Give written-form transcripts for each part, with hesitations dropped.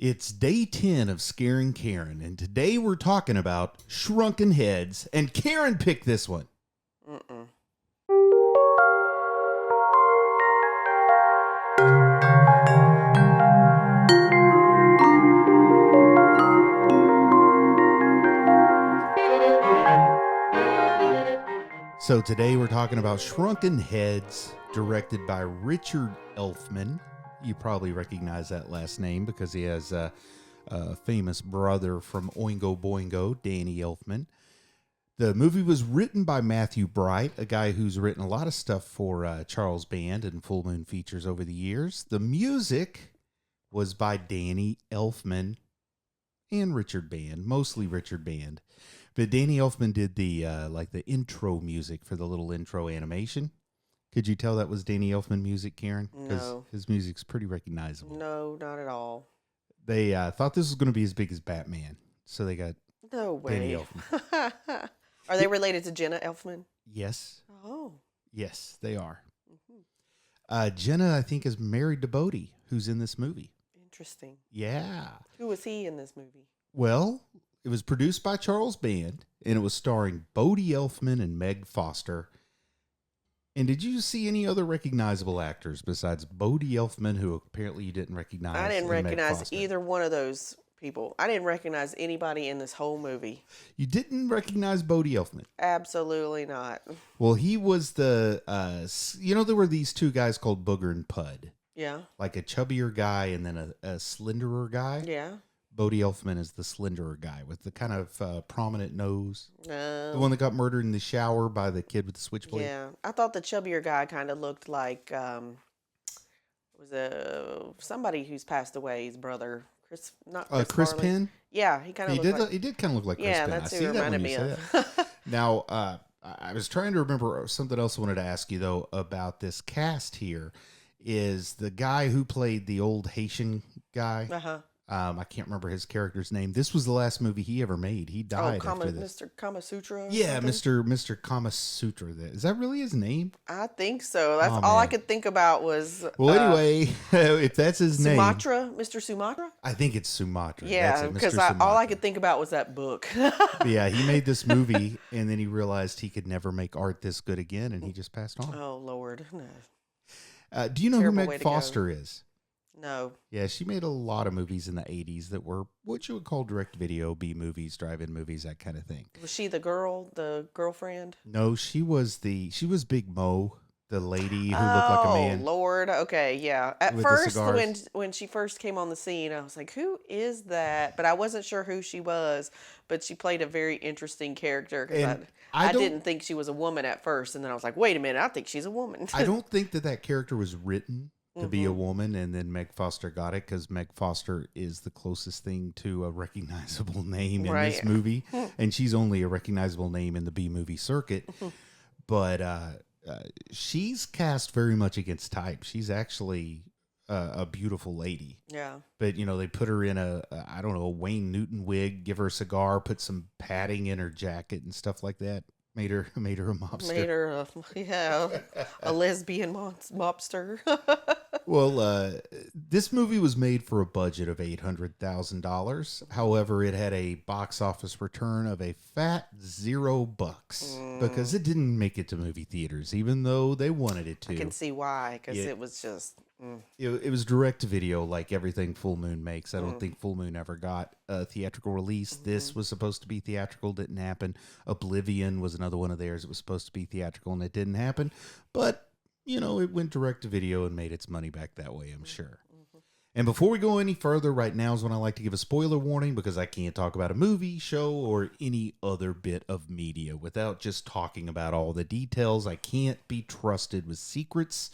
It's day 10 of Scarin' Karen, and today we're talking about Shrunken Heads, and Karen picked this one. Mm-mm. So today we're talking about Shrunken Heads, directed by Richard Elfman. You probably recognize that last name because he has a famous brother from Oingo Boingo, Danny Elfman. The movie was written by Matthew Bright, a guy who's written a lot of stuff for Charles Band and Full Moon Features over the years. The music was by Danny Elfman and Richard Band, mostly Richard Band. But Danny Elfman did the the intro music for the little intro animation. Could you tell that was Danny Elfman music, Karen? Because No. his music's pretty recognizable. No, not at all. They thought this was going to be as big as Batman, so they got No way. Danny Elfman. Are they related to Jenna Elfman? Yes. Oh. Yes, they are. Mm-hmm. Jenna, I think, is married to Bodie, who's in this movie. Interesting. Yeah. Who was he in this movie? Well, it was produced by Charles Band, and it was starring Bodie Elfman and Meg Foster. And did you see any other recognizable actors besides Bodie Elfman, who apparently you didn't recognize? I didn't and Meg recognize Foster? either one of those people. I didn't recognize anybody in this whole movie. You didn't recognize Bodie Elfman? Absolutely not. Well, he was there were these two guys called Booger and Pud. Yeah. Like a chubbier guy and then a slenderer guy. Yeah. Bodie Elfman is the slenderer guy with the kind of prominent nose. No. The one that got murdered in the shower by the kid with the switchblade. Yeah. I thought the chubbier guy kind of looked like somebody who's passed away, his brother. Chris Chris Penn? Yeah, he kind of looked like... He did kind of look like Chris Penn. That's I who see he that when reminded you me say of. that. Now, I was trying to remember something else I wanted to ask you, though, about this cast here. Is the guy who played the old Haitian guy. Uh-huh. I can't remember his character's name. This was the last movie he ever made. He died after this. Mr. Kama Sutra? Yeah, something? Mr. Kama Sutra. Is that really his name? I think so. That's Oh, all I man. could think about was... Well, anyway, if that's his name. Mr. Sumatra? I think it's Sumatra. Yeah, because all I could think about was that book. Yeah, he made this movie, and then he realized he could never make art this good again, and he just passed on. Oh, Lord. No. Do you know Terrible who way Meg to go. Foster is? No. Yeah, she made a lot of movies in the 80s that were what you would call direct-to-video, B-movies, drive-in movies, that kind of thing. Was she the girlfriend? No, she was Big Mo, the lady who looked like a man. Oh, Lord. Okay, yeah. At With the first, cigars. when she first came on the scene, I was like, who is that? But I wasn't sure who she was. But she played a very interesting character. Because I didn't think she was a woman at first. And then I was like, wait a minute, I think she's a woman. I don't think that character was written to be a woman, and then Meg Foster got it because Meg Foster is the closest thing to a recognizable name in this movie, and she's only a recognizable name in the B-movie circuit. But she's cast very much against type. She's actually a beautiful lady. Yeah. But, they put her in a Wayne Newton wig, give her a cigar, put some padding in her jacket and stuff like that. Made her a mobster. Made her a lesbian mobster. Well, this movie was made for a budget of $800,000. However, it had a box office return of a fat $0 because it didn't make it to movie theaters, even though they wanted it to. I can see why, because it was just... It was direct to video, like everything Full Moon makes. I don't think Full Moon ever got a theatrical release. This was supposed to be theatrical, didn't happen. Oblivion was another one of theirs. It was supposed to be theatrical, and it didn't happen. But, it went direct to video and made its money back that way, I'm sure. And before we go any further, right now is when I like to give a spoiler warning because I can't talk about a movie, show, or any other bit of media without just talking about all the details. I can't be trusted with secrets.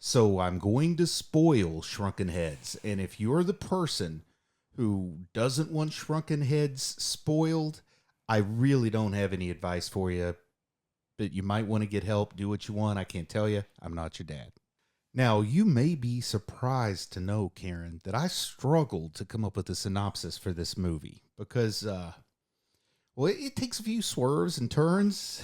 So I'm going to spoil Shrunken Heads. And if you're the person who doesn't want Shrunken Heads spoiled, I really don't have any advice for you. But you might want to get help. Do what you want. I can't tell you. I'm not your dad. Now, you may be surprised to know, Karen, that I struggled to come up with a synopsis for this movie. Because, Well, it takes a few swerves and turns.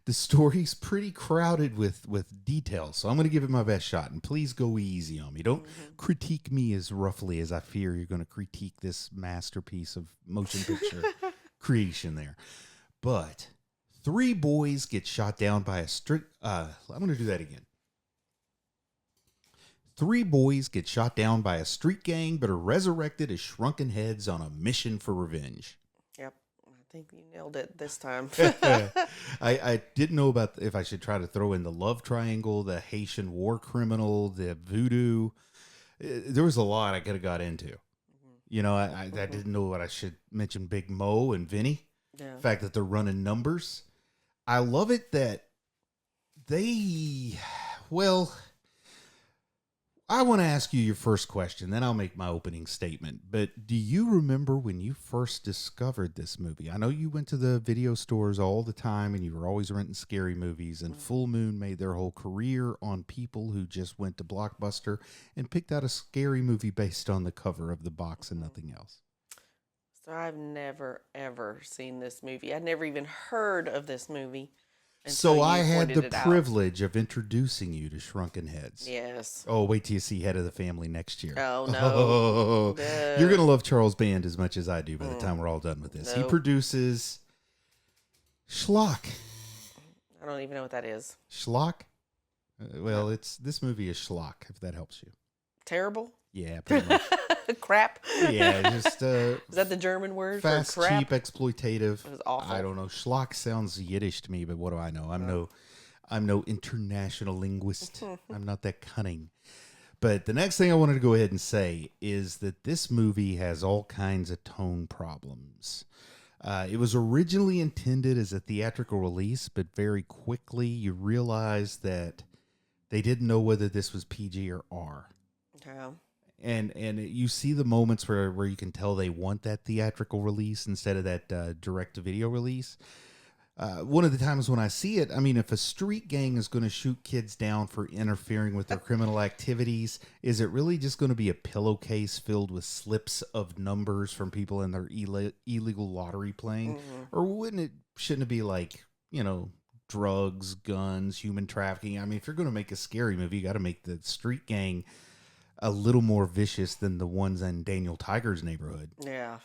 The story's pretty crowded with details, so I'm going to give it my best shot. And please go easy on me. Don't critique me as roughly as I fear you're going to critique this masterpiece of motion picture creation there. But 3 boys get shot down by a strict... I'm going to do that again. 3 boys get shot down by a street gang, but are resurrected as shrunken heads on a mission for revenge. Yep. I think you nailed it this time. I didn't know about if I should try to throw in the love triangle, the Haitian war criminal, the voodoo. There was a lot I could have got into. Mm-hmm. You know, I didn't know what I should mention. Big Mo and Vinny. Yeah. The fact that they're running numbers. I love it that they, well, I want to ask you your first question, then I'll make my opening statement. But do you remember when you first discovered this movie? I know you went to the video stores all the time and you were always renting scary movies, and Full Moon made their whole career on people who just went to Blockbuster and picked out a scary movie based on the cover of the box and nothing else. So I've never, ever seen this movie. I'd never even heard of this movie. So I had the privilege of introducing you to Shrunken Heads. Yes. Oh, wait till you see Head of the Family next year. Oh, no. Oh, you're going to love Charles Band as much as I do by the time we're all done with this. Nope. He produces Schlock. I don't even know what that is. Schlock? Well, this movie is Schlock, if that helps you. Terrible? Yeah, pretty much. Crap. Yeah, just is that the German word fast, for crap? cheap, exploitative. It was awful. I don't know. Schlock sounds Yiddish to me, but what do I know? I'm no international linguist. I'm not that cunning. But the next thing I wanted to go ahead and say is that this movie has all kinds of tone problems. It was originally intended as a theatrical release, but very quickly you realize that they didn't know whether this was PG or R. Yeah. And you see the moments where you can tell they want that theatrical release instead of that direct-to-video release. One of the times when I see it, I mean, if a street gang is going to shoot kids down for interfering with their criminal activities, is it really just going to be a pillowcase filled with slips of numbers from people in their illegal lottery playing? Mm-hmm. Or shouldn't it be like, you know, drugs, guns, human trafficking? I mean, if you're going to make a scary movie, you got to make the street gang a little more vicious than the ones in Daniel Tiger's neighborhood. Yeah.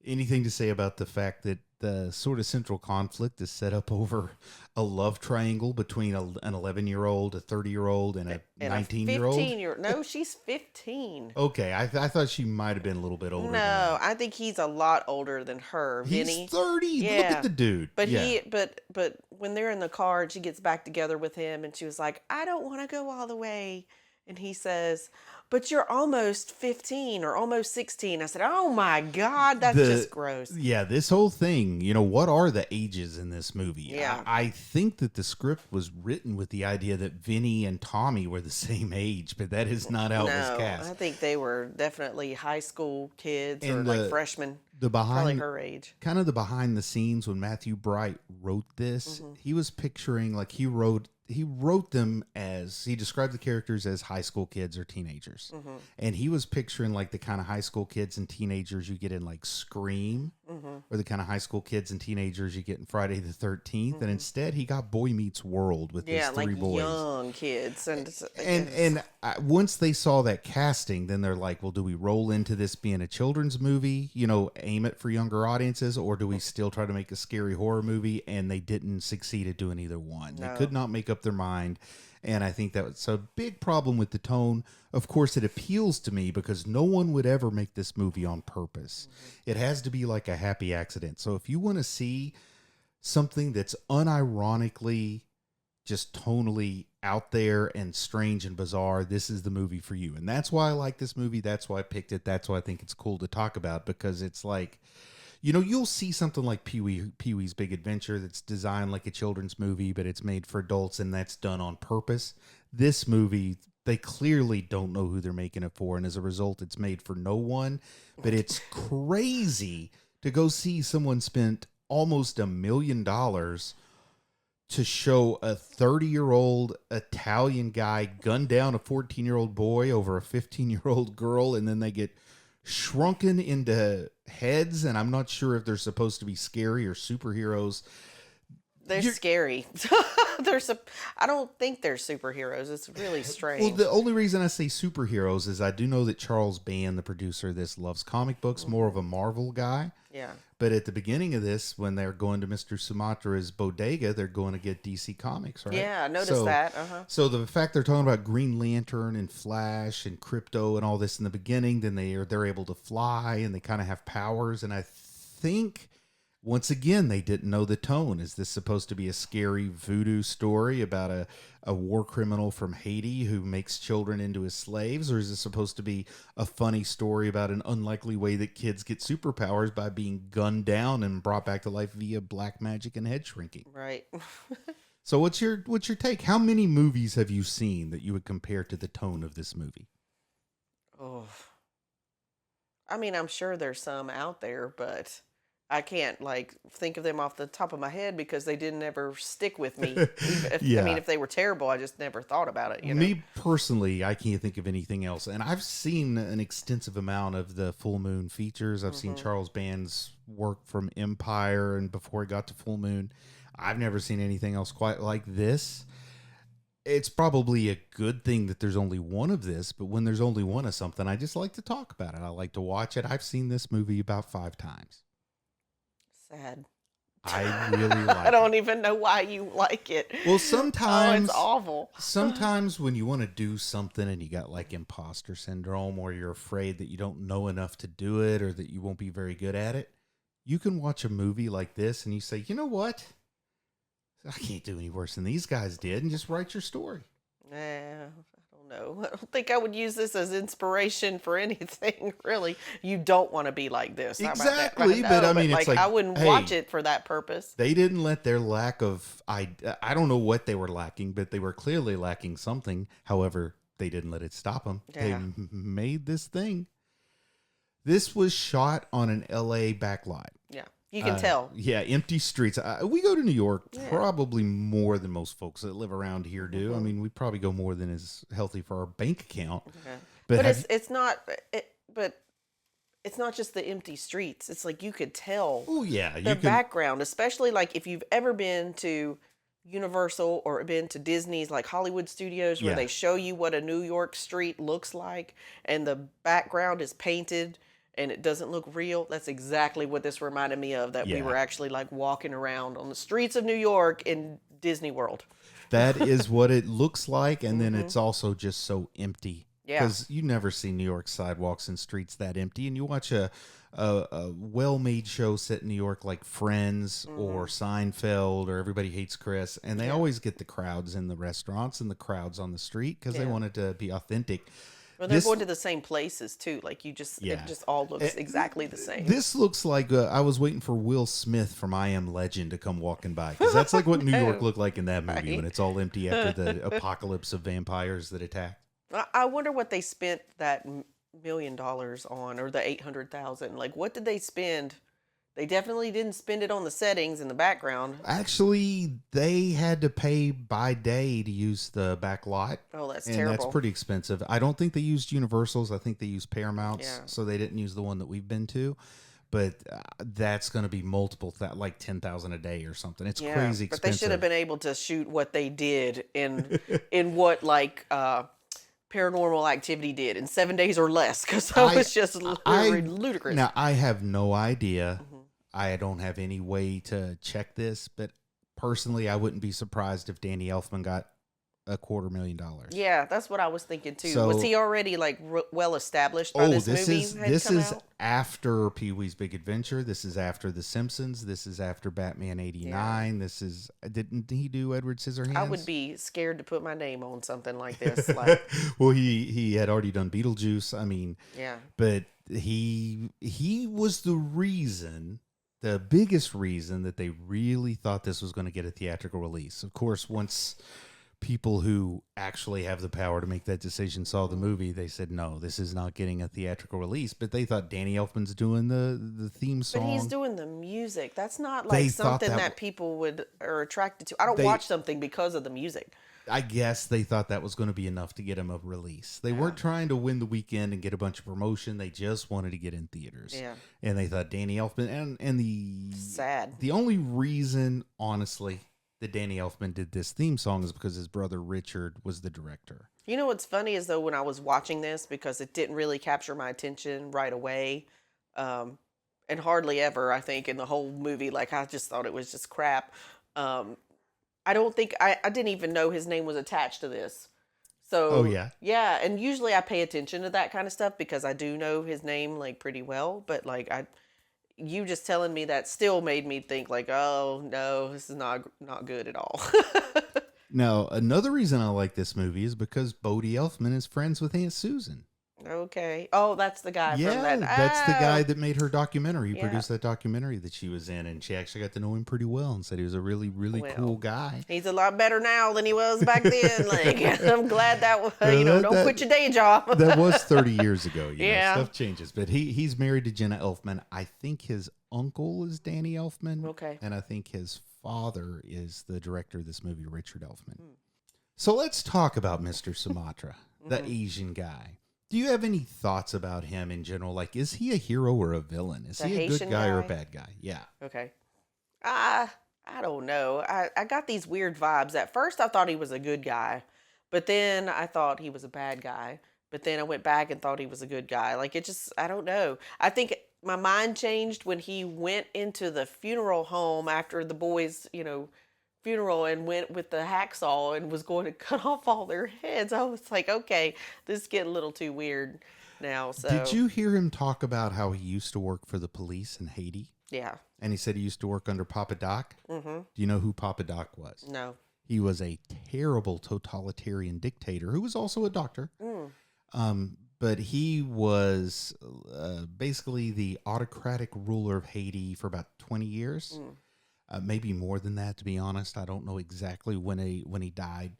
Anything to say about the fact that the sort of central conflict is set up over a love triangle between an 11-year-old, a 30-year-old, and a 19-year-old? No, she's 15. Okay, I thought she might have been a little bit older. No, I think he's a lot older than her. Vinny. He's 30. Yeah. Look at the dude. But but when they're in the car and she gets back together with him and she was like, I don't want to go all the way. And he says, but you're almost 15 or almost 16. I said, oh my God, that's just gross. Yeah, this whole thing, you know, what are the ages in this movie? Yeah. I think that the script was written with the idea that Vinny and Tommy were the same age, but that is not how it was cast. I think they were definitely high school kids or like freshmen. Probably her age. Kind of the behind the scenes when Matthew Bright wrote this, he was picturing like he wrote them as, he described the characters as high school kids or teenagers. Mm-hmm. And he was picturing like the kind of high school kids and teenagers you get in like Scream, or the kind of high school kids and teenagers you get in Friday the 13th. And instead he got Boy Meets World with these 3 boys. Young kids. And once they saw that casting, then they're like, well, do we roll into this being a children's movie, you know, aim it for younger audiences, or do we still try to make a scary horror movie? And they didn't succeed at doing either one. No. They could not make up their mind. And I think that's a big problem with the tone. Of course, it appeals to me because no one would ever make this movie on purpose. It has to be like a happy accident. So if you want to see something that's unironically just tonally out there and strange and bizarre, this is the movie for you. And that's why I like this movie. That's why I picked it. That's why I think it's cool to talk about, because it's like, you know, you'll see something like Pee-wee's Big Adventure that's designed like a children's movie, but it's made for adults, and that's done on purpose. This movie, they clearly don't know who they're making it for, and as a result, it's made for no one. But it's crazy to go see someone spent almost $1 million to show a 30-year-old Italian guy gun down a 14-year-old boy over a 15-year-old girl, and then they get shrunken into heads, and I'm not sure if they're supposed to be scary or superheroes. They're scary. I don't think they're superheroes. It's really strange. Well, the only reason I say superheroes is I do know that Charles Band, the producer of this, loves comic books, more of a Marvel guy. Yeah. But at the beginning of this, when they're going to Mr. Sumatra's bodega, they're going to get DC Comics, right? Yeah, I noticed that. So the fact they're talking about Green Lantern and Flash and Crypto and all this in the beginning, then they're able to fly and they kind of have powers. And I think, once again, they didn't know the tone. Is this supposed to be a scary voodoo story about a war criminal from Haiti who makes children into his slaves? Or is this supposed to be a funny story about an unlikely way that kids get superpowers by being gunned down and brought back to life via black magic and head shrinking? Right. So what's your take? How many movies have you seen that you would compare to the tone of this movie? Oh, I mean, I'm sure there's some out there, but I can't think of them off the top of my head because they didn't ever stick with me. I mean, if they were terrible, I just never thought about it. Me personally, I can't think of anything else. And I've seen an extensive amount of the Full Moon features. I've seen Charles Band's work from Empire and before he got to Full Moon. I've never seen anything else quite like this. It's probably a good thing that there's only one of this, but when there's only one of something, I just like to talk about it. I like to watch it. I've seen this movie about 5 times. Sad. I really like it. I don't even know why you like it. Well, sometimes... Oh, it's awful. Sometimes when you want to do something and you got imposter syndrome or you're afraid that you don't know enough to do it or that you won't be very good at it, you can watch a movie like this and you say, you know what? I can't do any worse than these guys did, and just write your story. Nah, I don't know. I don't think I would use this as inspiration for anything, really. You don't want to be like this. Exactly, but I mean, it's I wouldn't watch it for that purpose. They didn't let their lack of, I don't know what they were lacking, but they were clearly lacking something. However, they didn't let it stop them. Yeah. They made this thing. This was shot on an LA backlot. Yeah. You can tell. Yeah, empty streets. We go to New York probably more than most folks that live around here do. I mean, we probably go more than is healthy for our bank account. But it's not. But it's not just the empty streets. It's you could tell. Oh yeah, the background, especially if you've ever been to Universal or been to Disney's Hollywood Studios, where they show you what a New York street looks like, and the background is painted. And it doesn't look real. That's exactly what this reminded me of, that we were actually walking around on the streets of New York in Disney World. That is what it looks like. And then it's also just so empty. Yeah. Because you never see New York sidewalks and streets that empty. And you watch a well-made show set in New York like Friends or Seinfeld or Everybody Hates Chris. And they always get the crowds in the restaurants and the crowds on the street because they want it to be authentic. Well, they're going to the same places too. It just all looks exactly the same. This looks like I was waiting for Will Smith from I Am Legend to come walking by, because that's what New York looked like in that movie when it's all empty after the apocalypse of vampires that attacked. I wonder what they spent that $1 million on, or the 800,000. What did they spend? They definitely didn't spend it on the settings in the background. Actually, they had to pay by day to use the back lot. Oh, that's terrible. And that's pretty expensive. I don't think they used Universals. I think they used Paramounts. So they didn't use the one that we've been to. But that's going to be multiple, $10,000 a day or something. It's crazy expensive. But they should have been able to shoot what they did in what Paranormal Activity did in 7 days or less, because that was just ludicrous. Now, I have no idea. I don't have any way to check this, but personally, I wouldn't be surprised if Danny Elfman got $250,000. Yeah, that's what I was thinking too. So, was he already well established by this movie? This is after Pee-wee's Big Adventure. This is after The Simpsons. This is after Batman '89. This is, didn't he do Edward Scissorhands? I would be scared to put my name on something like this. Well, he had already done Beetlejuice. I mean, but he was the reason. The biggest reason that they really thought this was going to get a theatrical release. Of course, once people who actually have the power to make that decision saw the movie, they said, no, this is not getting a theatrical release. But they thought Danny Elfman's doing the theme song. But he's doing the music. That's not something that people are attracted to. I don't watch something because of the music. I guess they thought that was going to be enough to get him a release. They weren't trying to win the weekend and get a bunch of promotion. They just wanted to get in theaters. Yeah. And they thought Danny Elfman and the only reason, honestly, that Danny Elfman did this theme song is because his brother Richard was the director. You know what's funny is though when I was watching this, because it didn't really capture my attention right away, and hardly ever, I think, in the whole movie, like I just thought it was just crap. I don't think I didn't even know his name was attached to this. So yeah, and usually I pay attention to that kind of stuff because I do know his name like pretty well, but like you just telling me that still made me think like, oh no, this is not good at all. Now, another reason I like this movie is because Bodie Elfman is friends with Aunt Susan. Okay. Oh, that's the guy from that. That's the guy that made her documentary. He produced that documentary that she was in, and she actually got to know him pretty well and said he was a really, really cool guy. He's a lot better now than he was back then. Like, I'm glad that, don't quit your day job. That was 30 years ago. You know, stuff changes. But he's married to Jenna Elfman. I think his uncle is Danny Elfman. Okay. And I think his father is the director of this movie, Richard Elfman. So let's talk about Mr. Sumatra, the Asian guy. Do you have any thoughts about him in general? Like, is he a hero or a villain? Is he a good guy or a bad guy? Yeah. Okay. I don't know. I got these weird vibes. At first, I thought he was a good guy, but then I thought he was a bad guy. But then I went back and thought he was a good guy. Like, I don't know. I think my mind changed when he went into the funeral home after the boys, funeral and went with the hacksaw and was going to cut off all their heads. I was like, okay, this is getting a little too weird now. So did you hear him talk about how he used to work for the police in Haiti? Yeah. And he said he used to work under Papa Doc. Mm-hmm. Do you know who Papa Doc was? No. He was a terrible totalitarian dictator who was also a doctor. But he was basically the autocratic ruler of Haiti for about 20 years. Maybe more than that, to be honest. I don't know exactly when he died.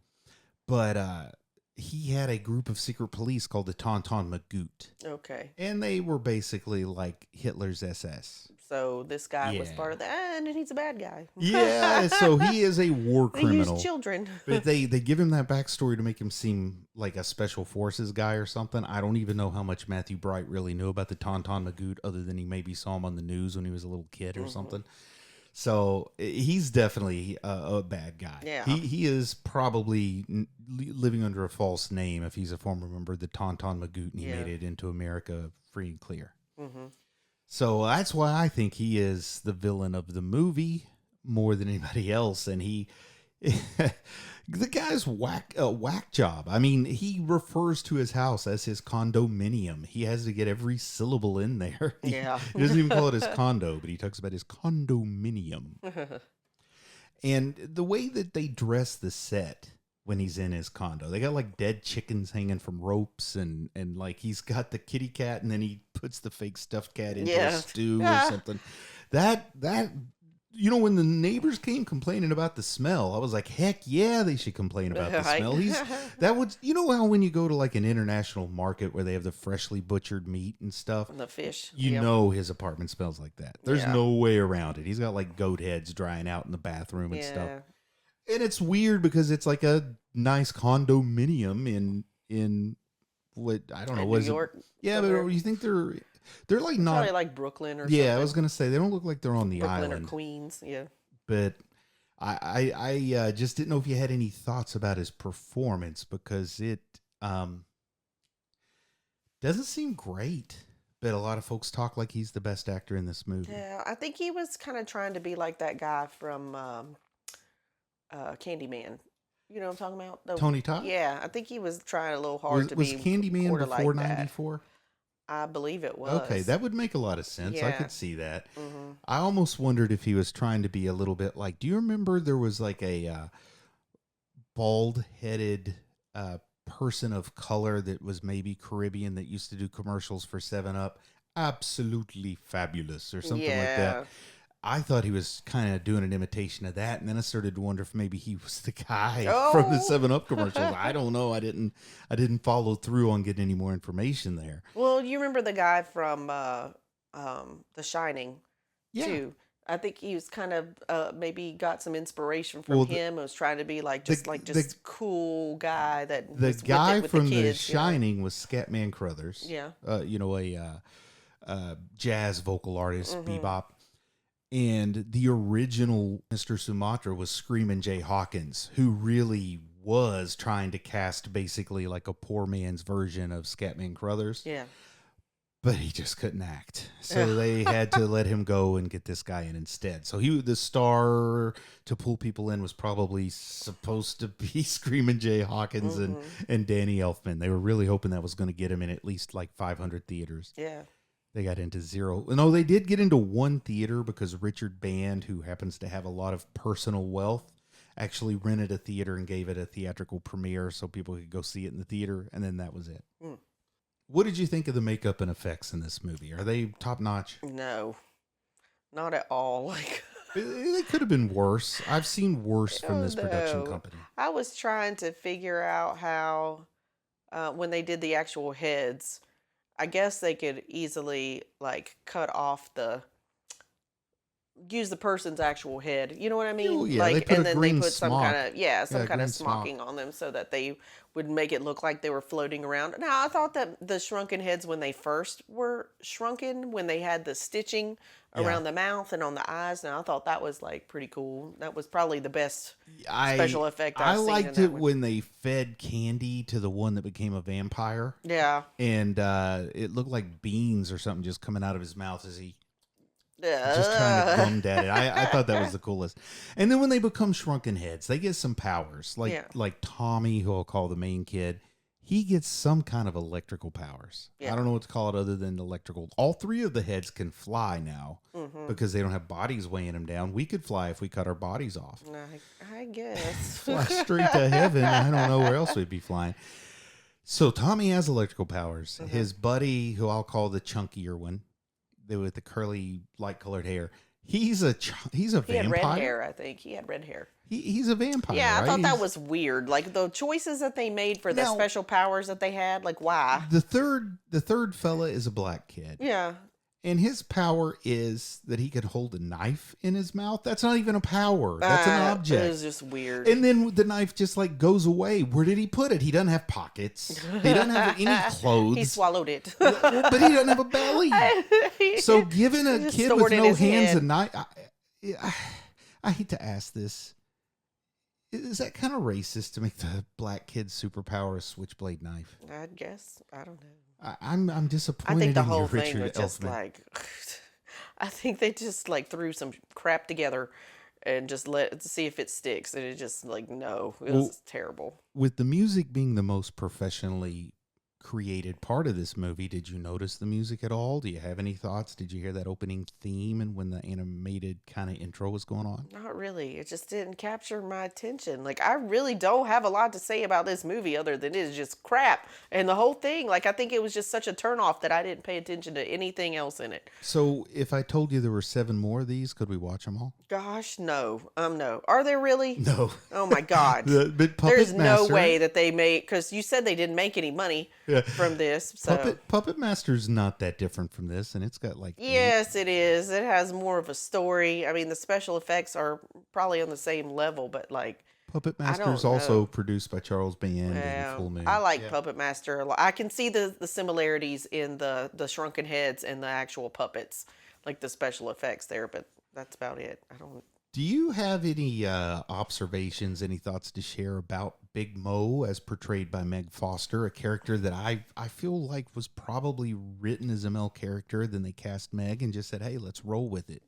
But he had a group of secret police called the Tonton Magout. Okay. And they were basically like Hitler's SS. So this guy was part of that, and he's a bad guy. Yeah, so he is a war criminal. They use children. But they give him that backstory to make him seem like a special forces guy or something. I don't even know how much Matthew Bright really knew about the Tonton Magout, other than he maybe saw him on the news when he was a little kid or something. So he's definitely a bad guy. Yeah. He is probably living under a false name if he's a former member of the Tonton Magout and he made it into America free and clear. So that's why I think he is the villain of the movie more than anybody else. And the guy's whack job. I mean, he refers to his house as his condominium. He has to get every syllable in there. Yeah. He doesn't even call it his condo, but he talks about his condominium. And the way that they dress the set when he's in his condo, they got like dead chickens hanging from ropes, and like he's got the kitty cat, and then he puts the fake stuffed cat into a stew or something. That when the neighbors came complaining about the smell, I was like, heck yeah, they should complain about the smell. How when you go to like an international market where they have the freshly butchered meat and stuff, and the fish, you know his apartment smells like that. There's no way around it. He's got like goat heads drying out in the bathroom and stuff. And it's weird because it's like a nice condominium in what I don't know, New York. Yeah, but you think they're like not probably like Brooklyn or something. Yeah, I was gonna say they don't look like they're on the Brooklyn island or Queens. Yeah, but I just didn't know if you had any thoughts about his performance because it doesn't seem great. But a lot of folks talk like he's the best actor in this movie. Yeah, I think he was kind of trying to be like that guy from Candyman. You know what I'm talking about? Tony Todd? Yeah, I think he was trying a little hard to be. Was Candyman before 94? I believe it was. Okay, that would make a lot of sense. Yeah. I could see that. I almost wondered if he was trying to be a little bit like, do you remember there was like a bald-headed person of color that was maybe Caribbean that used to do commercials for 7-Up? Absolutely fabulous or something like that. I thought he was kind of doing an imitation of that, and then I started to wonder if maybe he was the guy from the 7-Up commercials. I don't know. I didn't follow through on getting any more information there. Well, you remember the guy from The Shining, too. I think he was kind of maybe got some inspiration from Well, him. And was trying to be like the cool guy that the was guy with from the The kids. Shining was Scatman Crothers. Yeah. A jazz vocal artist, Mm-hmm. bebop. And the original Mr. Sumatra was Screamin' Jay Hawkins, who really was trying to cast basically like a poor man's version of Scatman Crothers. Yeah. But he just couldn't act. So they had to let him go and get this guy in instead. So the star to pull people in was probably supposed to be Screamin' Jay Hawkins and Danny Elfman. They were really hoping that was going to get him in at least like 500 theaters. Yeah. They got into 0. No, they did get into 1 theater because Richard Band, who happens to have a lot of personal wealth, actually rented a theater and gave it a theatrical premiere so people could go see it in the theater. And then that was it. Mm. What did you think of the makeup and effects in this movie? Are they top notch? No, not at all. Like they could have been worse. I've seen worse from this production company. I was trying to figure out how when they did the actual heads, I guess they could easily like use the person's actual head. You know what I mean? Oh, yeah, like, and then they put some kind of smocking on them so that they would make it look like they were floating around. Now, I thought that the shrunken heads, when they first were shrunken, when they had the stitching around the mouth and on the eyes, now I thought that was like pretty cool. That was probably the best special effect I've seen. I liked it when they fed candy to the one that became a vampire. Yeah. And it looked like beans or something just coming out of his mouth as he just trying to gum at it. I thought that was the coolest. And then when they become shrunken heads, they get some powers. Like Tommy, who I'll call the main kid, he gets some kind of electrical powers. Yeah. I don't know what to call it other than electrical. All 3 of the heads can fly now because they don't have bodies weighing them down. We could fly if we cut our bodies off. I guess. Fly straight to heaven. I don't know where else we'd be flying. So Tommy has electrical powers. His buddy, who I'll call the chunkier one, with the curly, light-colored hair. He's a vampire. He had red hair, I think. He had red hair. He's a vampire. Yeah, I right? thought that was weird. Like the choices that they made for the special powers that they had. Like, why? The third fella is a black kid. Yeah. And his power is that he can hold a knife in his mouth. That's not even a power. That's an object. It was just weird. And then the knife just like goes away. Where did he put it? He doesn't have pockets. He doesn't have any clothes. He swallowed it. But he doesn't have a belly. So giving a kid with no hands a knife, I hate to ask this. Is that kind of racist to make the black kid's superpower a switchblade knife? I guess. I don't know. I'm disappointed. I think the in whole thing Richard was just Elfman. like, I think they just like threw some crap together and just to see if it sticks. And it just like, no, it was terrible. With the music being the most professionally created part of this movie, did you notice the music at all? Do you have any thoughts? Did you hear that opening theme and when the animated kind of intro was going on? Not really. It just didn't capture my attention. Like, I really don't have a lot to say about this movie other than it's just crap. And the whole thing, like, I think it was just such a turnoff that I didn't pay attention to anything else in it. So if I told you there were 7 more of these, could we watch them all? Gosh, no. No. Are there really? No. Oh my God. There's no way that they made, because you said they didn't make any money from this. So. Puppet Master's not that different from this, and it's got like... Yes, it is. It has more of a story. I mean, the special effects are probably on the same level, but like... Puppet Master is also produced by Charles Band and Full Moon. I like Puppet Master a lot. I can see the similarities in the shrunken heads and the actual puppets, like the special effects there, but that's about it. I don't... Do you have any observations, any thoughts to share about Big Mo as portrayed by Meg Foster, a character that I feel like was probably written as a male character, then they cast Meg and just said, hey, let's roll with it?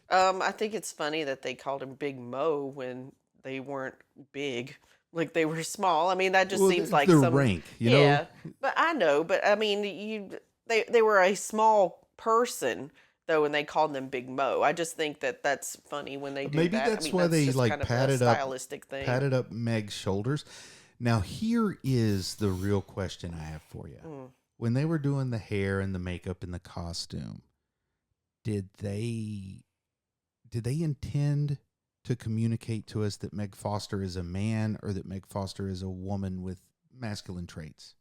I think it's funny that they called him Big Mo when they weren't big. Like, they were small. I mean, that just seems like some... rank, you know? Yeah, but I know. But, I mean, they were a small person... though, when they called them Big Mo. I just think that that's funny when they do Maybe that. That's why they like patted up Meg's shoulders. Now, here is the real question I have for you. When they were doing the hair and the makeup and the costume, did they intend to communicate to us that Meg Foster is a man or that Meg Foster is a woman with masculine traits?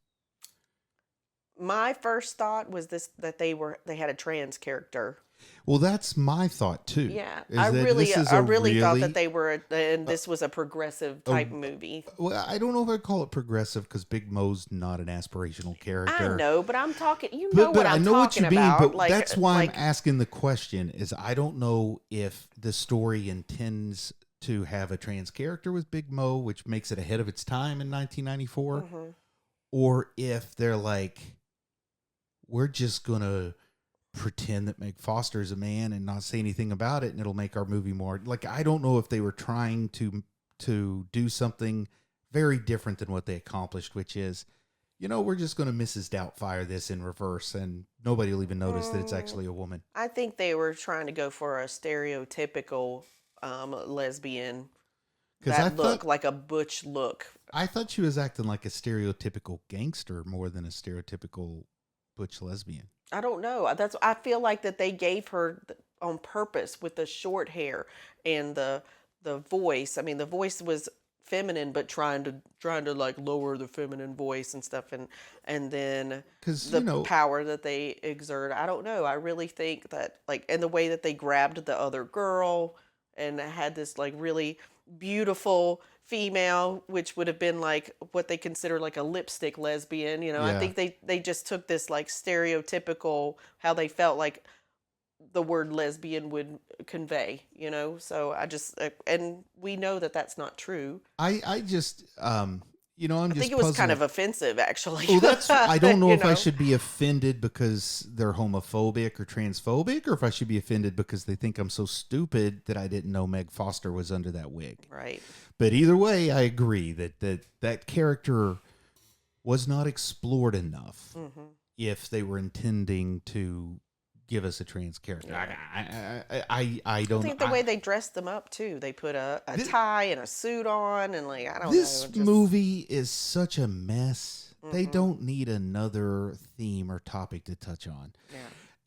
My first thought was that they had a trans character. Well, that's my thought too. Yeah, Is that this is I a really thought that really they were, and this was a progressive a type movie. well, I don't know if I'd call it progressive because Big Mo's not an aspirational I character. know, but I'm talking. You know But what I I'm know what talking you mean. about? But that's why I'm Like asking the question. Is I don't know if the story intends to have a trans character with Big Mo, which makes it ahead of its time in 1994, or if they're like, we're just gonna pretend that Meg Foster is a man and not say anything about it, and it'll make our movie more like. I don't know if they were trying to do something very different than what they accomplished, which is, we're just going to Mrs. Doubtfire this in reverse, and nobody will even notice that it's actually a woman. I think they were trying to go for a stereotypical lesbian. Because I thought, look, like a butch look. I thought she was acting like a stereotypical gangster more than a stereotypical butch lesbian. I don't know. I feel like that they gave her on purpose with the short hair and the voice. I mean, the voice was feminine, but trying to like lower the feminine voice and stuff, and then the power that they exert. I don't know. I really think that, like, and the way that they grabbed the other girl and had this like really beautiful female, which would have been like what they consider like a lipstick lesbian. I think they just took this like stereotypical how they felt like the word lesbian would convey. So I just and we know that that's not true. I just I think it was kind of offensive, actually. Well, I don't know if I should be offended because they're homophobic or transphobic, or if I should be offended because they think I'm so stupid that I didn't know Meg Foster was under that wig. Right. But either way, I agree that character was not explored enough if they were intending to give us a trans character. Yeah. I don't. I think the way they dressed them up too. They put a tie and a suit on, and like I don't know. This movie is such a mess. They don't need another theme or topic to touch on. Yeah.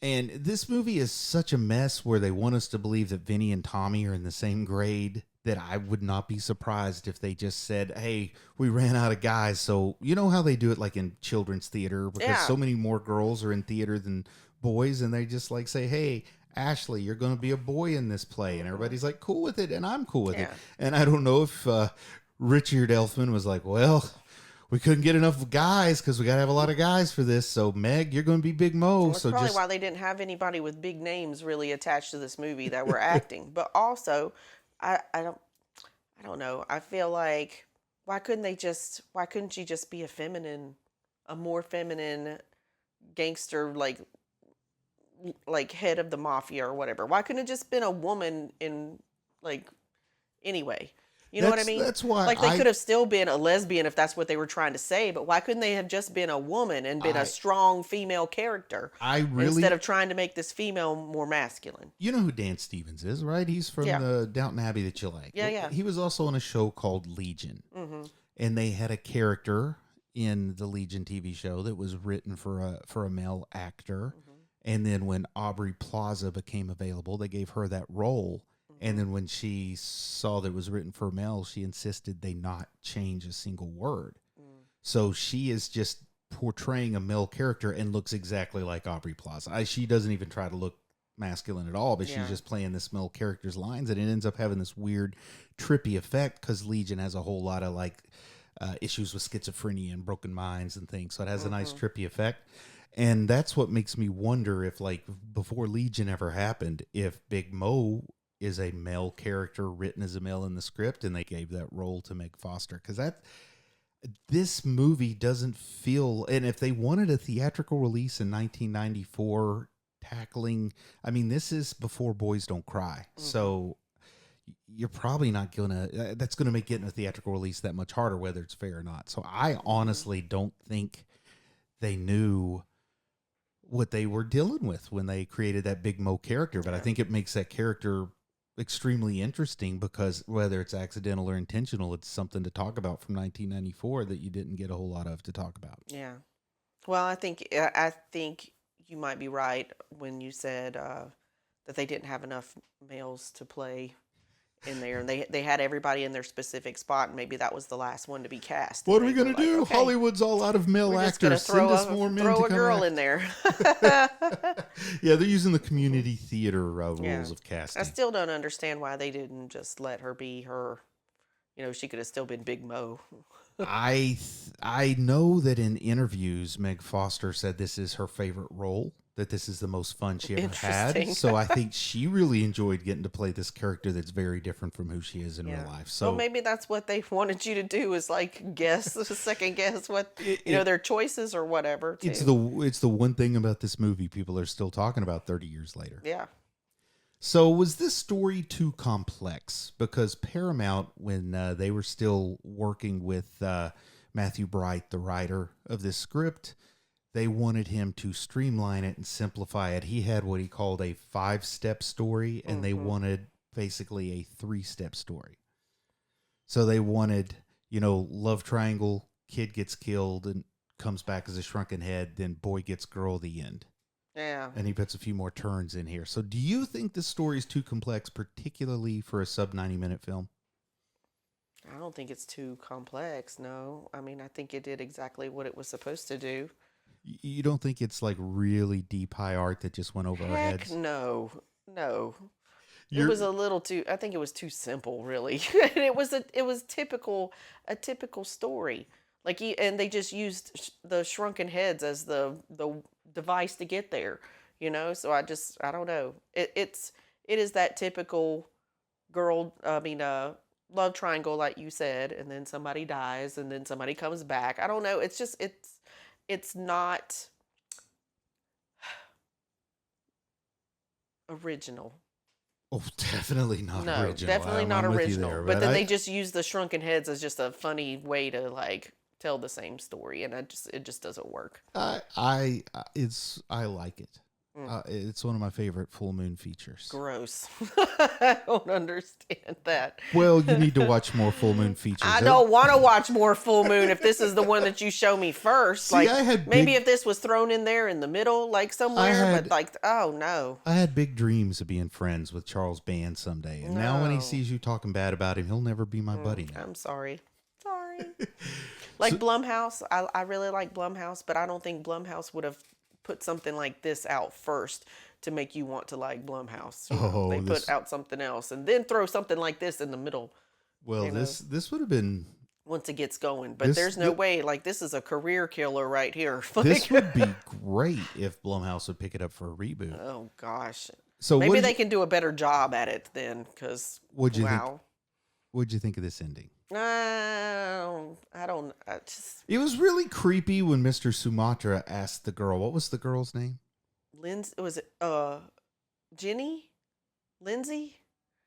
And this movie is such a mess where they want us to believe that Vinny and Tommy are in the same grade, that I would not be surprised if they just said, hey, we ran out of guys. So you know how they do it like in children's theater, because so many more girls are in theater than boys, and they just like say, hey, Ashley, you're going to be a boy in this play, and everybody's like cool with it, and I'm cool with it. And I don't know if Richard Elfman was like, well, we couldn't get enough guys because we got to have a lot of guys for this, so Meg, you're going to be Big Mo. Well, that's probably why they didn't have anybody with big names really attached to this movie that were acting. But also, I don't know. I feel like why couldn't she just be a more feminine gangster, like head of the mafia or whatever? Why couldn't it just been a woman in like anyway? You know what I mean? That's why like they could have still been a lesbian if that's what they were trying to say, but why couldn't they have just been a woman and been a strong female character? Instead of trying to make this female more masculine. You know who Dan Stevens is, right? He's from the Downton Abbey that you like. Yeah. He was also on a show called Legion. And they had a character in the Legion TV show that was written for a male actor. And then when Aubrey Plaza became available, they gave her that role. And then when she saw that it was written for male, she insisted they not change a single word. So she is just portraying a male character and looks exactly like Aubrey Plaza. She doesn't even try to look masculine at all, but she's just playing this male character's lines, and it ends up having this weird, trippy effect because Legion has a whole lot of issues with schizophrenia and broken minds and things. So it has a nice trippy effect. And that's what makes me wonder if, before Legion ever happened, if Big Mo is a male character written as a male in the script, and they gave that role to Meg Foster. Because this movie doesn't feel, and if they wanted a theatrical release in 1994 tackling, this is before Boys Don't Cry. So you're probably not that's going to make getting a theatrical release that much harder, whether it's fair or not. So I honestly don't think they knew what they were dealing with when they created that Big Mo character. But I think it makes that character extremely interesting because whether it's accidental or intentional, it's something to talk about from 1994 that you didn't get a whole lot of to talk about. Yeah. Well, I think you might be right when you said that they didn't have enough males to play in there, and they had everybody in their specific spot, and maybe that was the last one to be cast. What are we gonna do? Okay, Hollywood's all out of male actors. Send us more men to come throw a girl in there. Yeah, they're using the community theater rules of casting. I still don't understand why they didn't just let her be her. She could have still been Big Mo. I know that in interviews, Meg Foster said this is her favorite role, that this is the most fun she ever had. So I think she really enjoyed getting to play this character that's very different from who she is in real life. So maybe that's what they wanted you to do, is like second guess what their choices or whatever. Too. It's the one thing about this movie people are still talking about 30 years later. Yeah. So was this story too complex? Because Paramount, when they were still working with Matthew Bright, the writer of this script, they wanted him to streamline it and simplify it. He had what he called a 5-step story, and they wanted basically a 3-step story. So they wanted, love triangle, kid gets killed and comes back as a shrunken head, then boy gets girl, the end. Yeah. And he puts a few more turns in here. So do you think this story is too complex, particularly for a sub 90-minute film? I don't think it's too complex, no. I mean, I think it did exactly what it was supposed to do. You don't think it's like really deep, high art that just went over our heads? No. It was a little too, I think it was too simple, really. It was a typical story. And they just used the shrunken heads as the device to get there, so I don't know. It is that typical love triangle, like you said, and then somebody dies and then somebody comes back. I don't know. It's not original. Oh, definitely not original. No, definitely not original. But then they just use the shrunken heads as just a funny way to tell the same story, and it just doesn't work. I like it. It's one of my favorite full moon features. Gross. I don't understand that. Well, you need to watch more full moon features. I don't want to watch more full moon if this is the one that you show me first. See, maybe if this was thrown in there in the middle, somewhere, oh no. I had big dreams of being friends with Charles Band someday, and now when he sees you talking bad about him, he'll never be my buddy now. I'm sorry. Blumhouse, I really like Blumhouse, but I don't think Blumhouse would have put something like this out first to make you want to like Blumhouse. They put out something else and then throw something like this in the middle. Well, this would have been once it gets going, but there's no way. This is a career killer right here. This would be great if Blumhouse would pick it up for a reboot. Oh gosh. So maybe they can do a better job at it then, because what'd you think of this ending? I don't. It was really creepy when Mr. Sumatra asked the girl. What was the girl's name? Was it Jenny? Lindsay?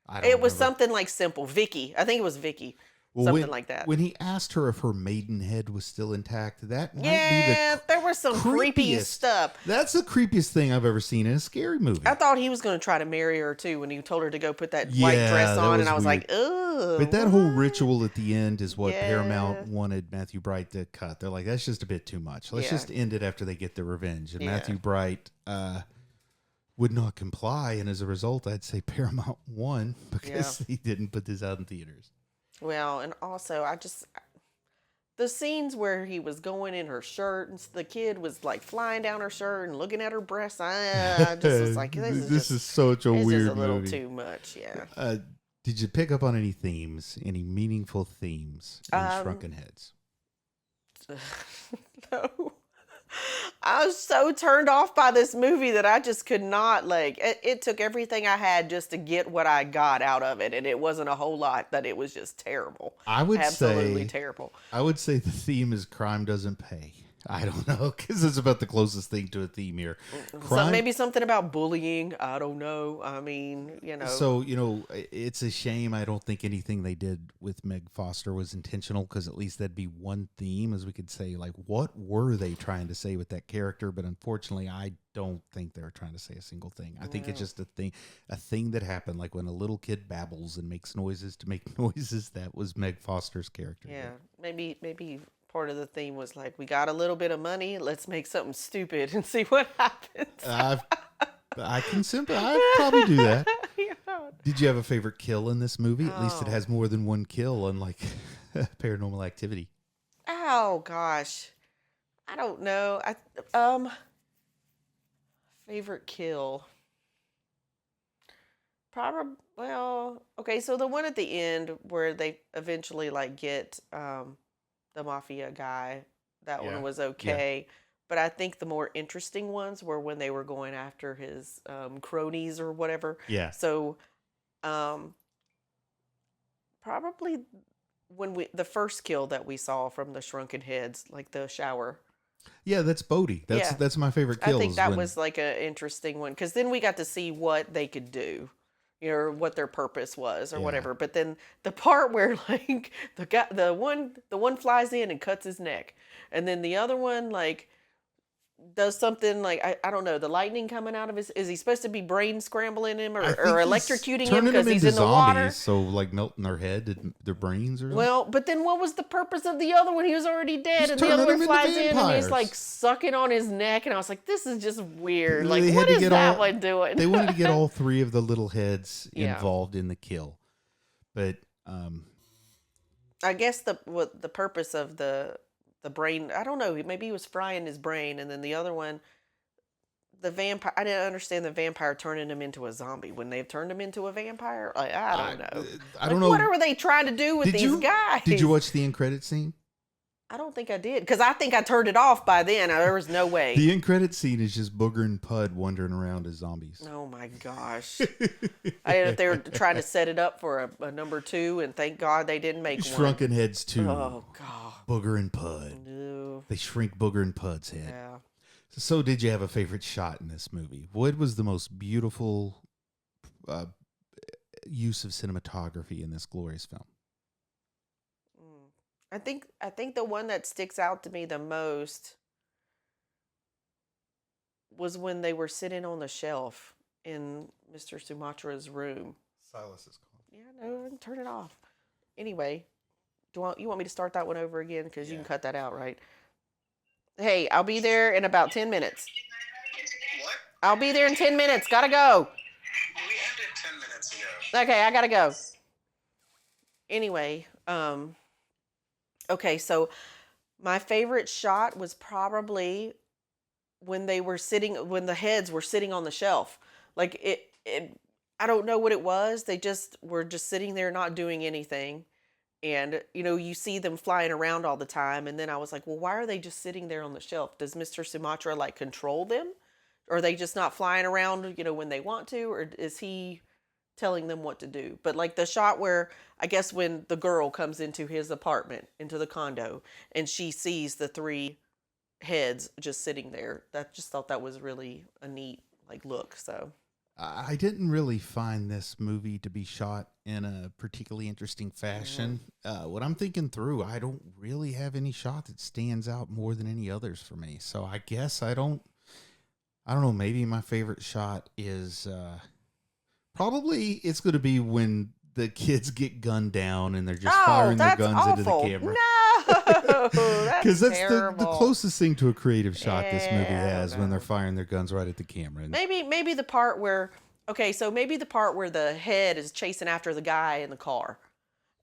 I don't remember. Something like simple. Vicky. I think it was Vicky. Something like that. When he asked her if her maiden head was still intact, that might be there was some creepy stuff. That's the creepiest thing I've ever seen in a scary movie. I thought he was going to try to marry her too when he told her to go put that white dress on, and I was like, ugh. But that whole ritual at the end is what Paramount wanted Matthew Bright to cut. They're like, that's just a bit too much. Let's just end it after they get their revenge. And Matthew Bright would not comply, and as a result, I'd say Paramount won because he didn't put this out in theaters. Well, and also, the scenes where he was going in her shirt and the kid was flying down her shirt and looking at her breasts, I just was like, this is such a weird movie. This is a little too much, yeah. Did you pick up on any themes, any meaningful themes in Shrunken Heads? No. I was so turned off by this movie that I just could not it took everything I had just to get what I got out of it, and it wasn't a whole lot. That it was just terrible. Absolutely terrible. I would say the theme is crime doesn't pay. I don't know, because it's about the closest thing to a theme here. Maybe something about bullying. I don't know. I mean, So, it's a shame. I don't think anything they did with Meg Foster was intentional, because at least that'd be one theme, as we could say, what were they trying to say with that character? But unfortunately, I don't think they were trying to say a single thing. I think it's just a thing that happened, like when a little kid babbles and makes noises to make noises. That was Meg Foster's character. Yeah, maybe part of the theme was we got a little bit of money, let's make something stupid and see what happens. I'd probably do that. Did you have a favorite kill in this movie? At least it Oh. has more than one kill, unlike Paranormal Activity. Oh gosh. I don't know. Favorite kill. Probably, well, okay, so the one at the end where they eventually like get the mafia guy, that one was okay. But I think the more interesting ones were when they were going after his cronies or whatever. Yeah. So probably the first kill that we saw from the shrunken heads, like the shower. Yeah, that's Bodhi. That's my favorite kill. I think that was like an interesting one because then we got to see what they could do, you know, or what their purpose was or whatever. But then the part where like the one flies in and cuts his neck, and then the other one like does something like I don't know, the lightning coming out of his, is he supposed to be brain scrambling him or electrocuting him because he's in the water? So like melting their head, their brains, or something? Well, but then what was the purpose of the other one? He was already dead, and the other one flies in and he's like sucking on his neck, and I was like, this is just weird. Like, what is that one doing? They wanted to get all three of the little heads involved in the kill, but I guess the purpose of the brain, I don't know, maybe he was frying his brain, and then the other one, the vampire, I didn't understand the vampire turning him into a zombie when they've turned him into a vampire. Like, I don't know. I don't know. What were they trying to do with these guys? Did you watch the end credit scene? I don't think I did, because I think I turned it off by then. There was no way. The end credit scene is just Booger and Pud wandering around as zombies. Oh my gosh. I don't know if they were trying to set it up for a number 2, and thank God they didn't make one. Shrunken Heads 2. Oh God. Booger and Pud. No. They shrink Booger and Pud's head. Yeah. So did you have a favorite shot in this movie? What was the most beautiful use of cinematography in this glorious film? I think the one that sticks out to me the most was when they were sitting on the shelf in Mr. Sumatra's room. Silas is calling. Yeah, no, I can turn it off. Anyway, you want me to start that one over again? Because you can cut that out, right? Hey, I'll be there in about 10 minutes. What? I'll be there in 10 minutes. Gotta go. We ended 10 minutes ago. Okay, I gotta go. Anyway, okay, so my favorite shot was probably when the heads were sitting on the shelf. Like it I don't know what it was. They were just sitting there not doing anything. And, you know, you see them flying around all the time. And then I was like, well, why are they just sitting there on the shelf? Does Mr. Sumatra like control them? Or are they just not flying around, you know, when they want to? Or is he telling them what to do? But like the shot where, I guess when the girl comes into his apartment, into the condo, and she sees the 3 heads just sitting there, just thought that was really a neat like look. So I didn't really find this movie to be shot in a particularly interesting fashion. What I'm thinking through, I don't really have any shot that stands out more than any others for me. So I guess I don't know. Maybe my favorite shot is probably it's going to be when the kids get gunned down and they're just firing their guns into the camera. No, because that's the closest thing to a creative shot this movie has, when they're firing their guns right at the camera. And maybe the part where maybe the part where the head is chasing after the guy in the car,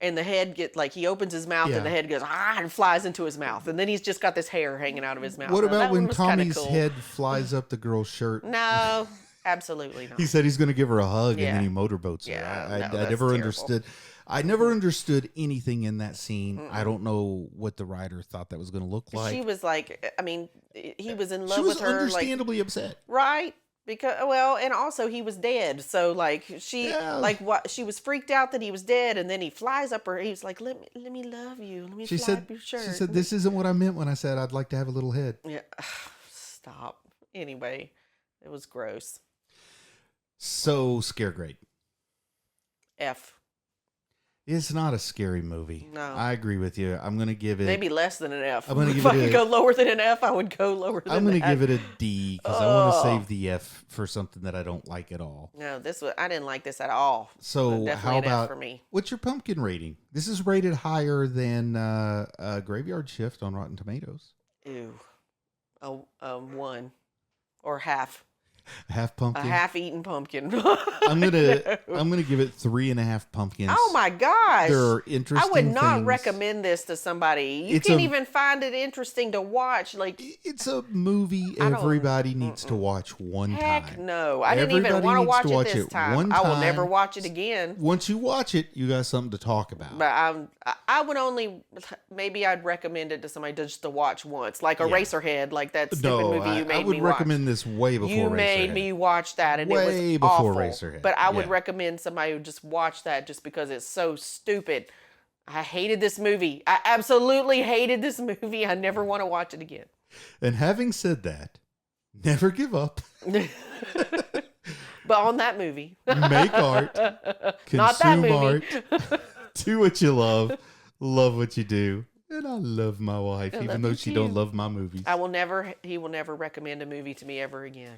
and the head he opens his mouth and the head goes and flies into his mouth, and then he's just got this hair hanging out of his mouth. What about when Tommy's head flies up the girl's shirt? No, absolutely not. He said he's going to give her a hug, and then he motorboats her. I never understood. I never understood anything in that scene. I don't know what the writer thought that was going to look like. She was like, I mean, he was in love with her. She was understandably upset. Right? Because, well, and also he was dead. So, like, she was freaked out that he was dead, and then he flies up her. He was like, let me love you. Let me fly up your shirt. She said, this isn't what I meant when I said I'd like to have a little head. Yeah. Stop. Anyway, it was gross. So, scare grade. F. It's not a scary movie. No. I agree with you. I'm going to give it... Maybe less than an F. I'm gonna if give I could go lower than an F, I would go lower than that. I'm going to give it a D, because I want to save the F for something that I don't like at all. No, I didn't like this at all. So how about... F for me. What's your pumpkin rating? This is rated higher than Graveyard Shift on Rotten Tomatoes. Ew. 1. Or half. Half pumpkin. A half-eaten pumpkin. I'm gonna give it 3.5 pumpkins. Oh my gosh! There are interesting. I would not things. recommend this to somebody. You can't even find it interesting to watch. Like, it's a movie everybody needs to watch one time. Heck no! I didn't even want to watch it this time. I will never watch it again. Once you watch it, you got something to talk about. But I would only, maybe I'd recommend it to somebody just to watch once, like Eraserhead, like that stupid movie you made me watch. I would recommend this way before You Eraserhead. made me watch that, and way it was before awful. Eraserhead. But I would recommend somebody who just watch that just because it's so stupid. I hated this movie. I absolutely hated this movie. I never want to watch it again. And having said that, never give up. But on that movie. Make art. Consume Not that movie. art. Do what you love. Love what you do. And I love my wife, even though she don't love my movies. He will never recommend a movie to me ever again.